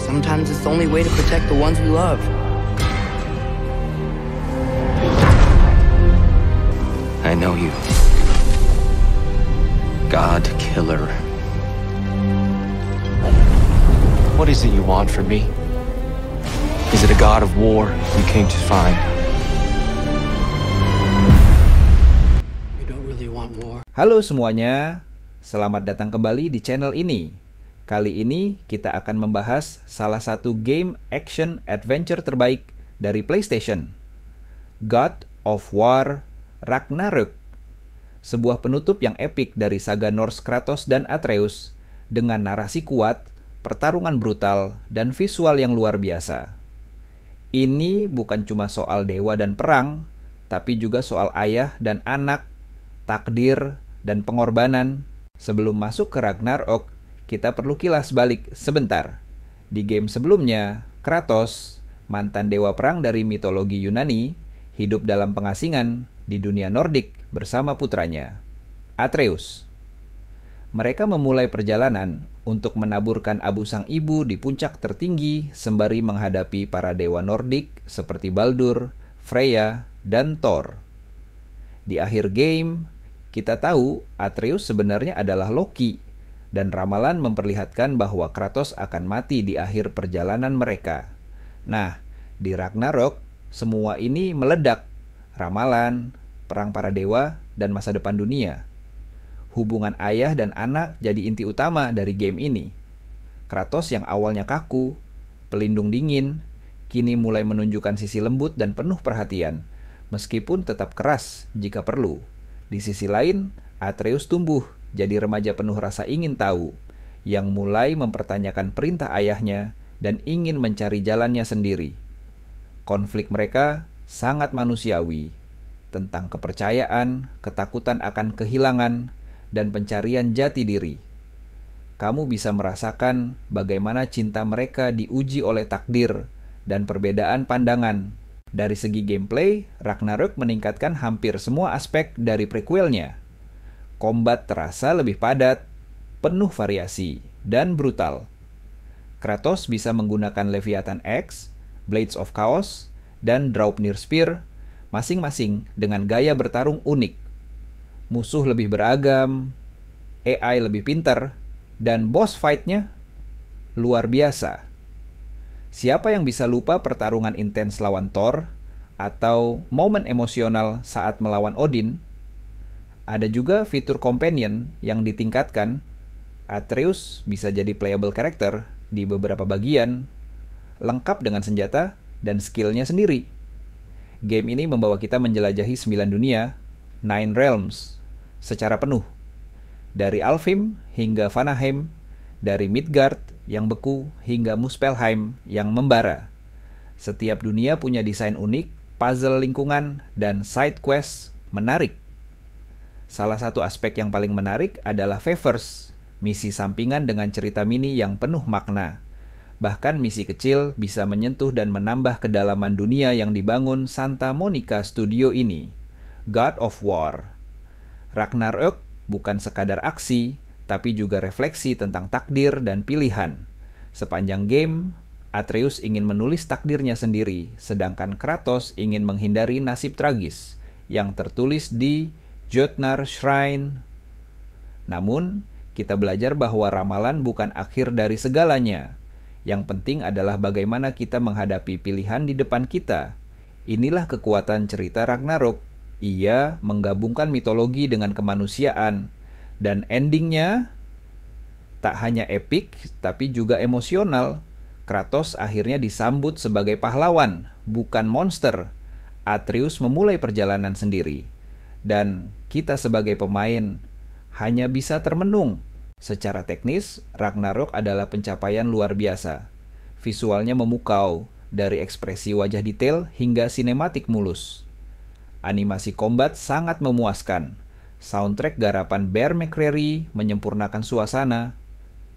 Sometimes it's the only way to protect the ones we love. I know you. God Killer. What is it you want from me? Is it a god of war you came to find? You don't really want war. Halo semuanya, selamat datang kembali di channel ini. Kali ini kita akan membahas salah satu game action adventure terbaik dari PlayStation, God of War Ragnarok. Sebuah penutup yang epik dari saga Norse Kratos dan Atreus dengan narasi kuat, pertarungan brutal, dan visual yang luar biasa. Ini bukan cuma soal dewa dan perang, tapi juga soal ayah dan anak, takdir, dan pengorbanan. Sebelum masuk ke Ragnarok, kita perlu kilas balik sebentar. Di game sebelumnya, Kratos, mantan dewa perang dari mitologi Yunani, hidup dalam pengasingan di dunia Nordik bersama putranya, Atreus. Mereka memulai perjalanan untuk menaburkan abu sang ibu di puncak tertinggi sembari menghadapi para dewa Nordik seperti Baldur, Freya, dan Thor. Di akhir game, kita tahu Atreus sebenarnya adalah Loki, dan ramalan memperlihatkan bahwa Kratos akan mati di akhir perjalanan mereka. Nah, di Ragnarok, semua ini meledak. Ramalan, perang para dewa, dan masa depan dunia. Hubungan ayah dan anak jadi inti utama dari game ini. Kratos yang awalnya kaku, pelindung dingin, kini mulai menunjukkan sisi lembut dan penuh perhatian, meskipun tetap keras jika perlu. Di sisi lain, Atreus tumbuh jadi remaja penuh rasa ingin tahu, yang mulai mempertanyakan perintah ayahnya dan ingin mencari jalannya sendiri. Konflik mereka sangat manusiawi, tentang kepercayaan, ketakutan akan kehilangan, dan pencarian jati diri. Kamu bisa merasakan bagaimana cinta mereka diuji oleh takdir dan perbedaan pandangan. Dari segi gameplay, Ragnarok meningkatkan hampir semua aspek dari prequelnya. Combat terasa lebih padat, penuh variasi, dan brutal. Kratos bisa menggunakan Leviathan Axe, Blades of Chaos, dan Draupnir Spear, masing-masing dengan gaya bertarung unik. Musuh lebih beragam, AI lebih pintar, dan boss fight-nya luar biasa. Siapa yang bisa lupa pertarungan intens lawan Thor, atau momen emosional saat melawan Odin? Ada juga fitur companion yang ditingkatkan. Atreus bisa jadi playable character di beberapa bagian, lengkap dengan senjata dan skillnya sendiri. Game ini membawa kita menjelajahi 9 dunia, 9 realms, secara penuh. Dari Alfheim hingga Vanaheim, dari Midgard yang beku hingga Muspelheim yang membara. Setiap dunia punya desain unik, puzzle lingkungan, dan side quest menarik. Salah satu aspek yang paling menarik adalah Favors, misi sampingan dengan cerita mini yang penuh makna. Bahkan misi kecil bisa menyentuh dan menambah kedalaman dunia yang dibangun Santa Monica Studio ini. God of War Ragnarok bukan sekadar aksi, tapi juga refleksi tentang takdir dan pilihan. Sepanjang game, Atreus ingin menulis takdirnya sendiri, sedangkan Kratos ingin menghindari nasib tragis yang tertulis di Jotnar Shrine. Namun, kita belajar bahwa ramalan bukan akhir dari segalanya. Yang penting adalah bagaimana kita menghadapi pilihan di depan kita. Inilah kekuatan cerita Ragnarok. Ia menggabungkan mitologi dengan kemanusiaan. Dan endingnya tak hanya epik, tapi juga emosional. Kratos akhirnya disambut sebagai pahlawan, bukan monster. Atreus memulai perjalanan sendiri. Dan kita sebagai pemain hanya bisa termenung. Secara teknis, Ragnarok adalah pencapaian luar biasa. Visualnya memukau, dari ekspresi wajah detail hingga sinematik mulus. Animasi combat sangat memuaskan. Soundtrack garapan Bear McCreary menyempurnakan suasana.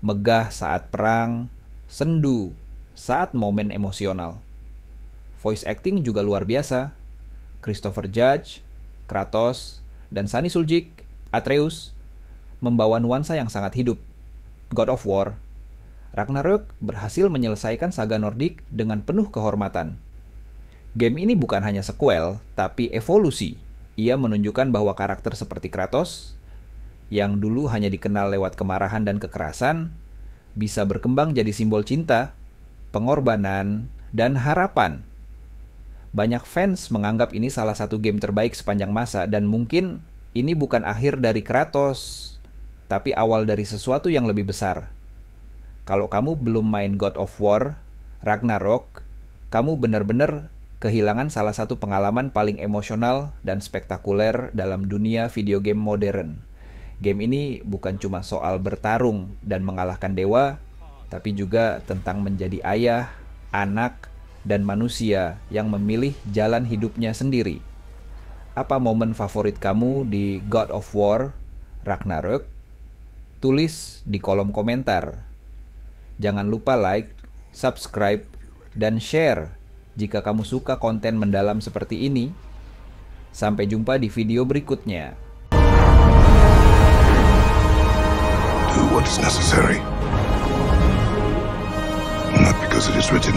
Megah saat perang, sendu saat momen emosional. Voice acting juga luar biasa. Christopher Judge, Kratos, dan Sunny Suljic, Atreus, membawa nuansa yang sangat hidup. God of War Ragnarok berhasil menyelesaikan saga Nordik dengan penuh kehormatan. Game ini bukan hanya sequel, tapi evolusi. Ia menunjukkan bahwa karakter seperti Kratos, yang dulu hanya dikenal lewat kemarahan dan kekerasan, bisa berkembang jadi simbol cinta, pengorbanan, dan harapan. Banyak fans menganggap ini salah satu game terbaik sepanjang masa, dan mungkin ini bukan akhir dari Kratos, tapi awal dari sesuatu yang lebih besar. Kalau kamu belum main God of War, Ragnarok, kamu benar-benar kehilangan salah satu pengalaman paling emosional dan spektakuler dalam dunia video game modern. Game ini bukan cuma soal bertarung dan mengalahkan dewa, tapi juga tentang menjadi ayah, anak, dan manusia yang memilih jalan hidupnya sendiri. Apa momen favorit kamu di God of War, Ragnarok? Tulis di kolom komentar. Jangan lupa like, subscribe, dan share jika kamu suka konten mendalam seperti ini. Sampai jumpa di video berikutnya. Do what is necessary. Not because it is written.